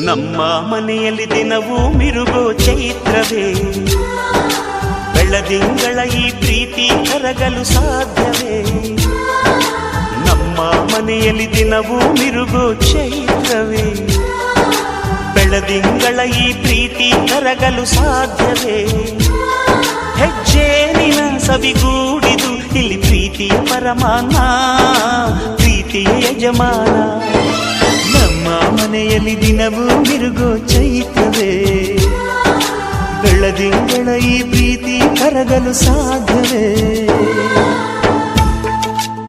ನಮ್ಮ ಮನೆಯಲ್ಲಿ ದಿನವೂ ಮಿರುಗೋ ಚೈತ್ರವೇ, ಬೆಳದಿಂಗಳ ಈ ಪ್ರೀತಿ ಕರಗಲು ಸಾಧ್ಯವೇ? ನಮ್ಮ ಮನೆಯಲ್ಲಿ ದಿನವೂ ಮಿರುಗೋ ಚೈತ್ರವೇ, ಬೆಳದಿಂಗಳ ಈ ಪ್ರೀತಿ ಕರಗಲು ಸಾಧ್ಯವೇ? ಹೆಜ್ಜೇನಿನ ಸವಿಗೂಡಿದು ಇಲ್ಲಿ ಪ್ರೀತಿಯ ಪರಮಾನ, ಪ್ರೀತಿಯ ಯಜಮಾನ. ನಮ್ಮ ಮನೆಯಲ್ಲಿ ದಿನವೂ ಮಿರುಗೋ ಚೈತ್ರವೇ, ಬೆಳದಿಂಗಳ ಈ ಪ್ರೀತಿ ಕರಗಲು ಸಾಧ್ಯವೇ?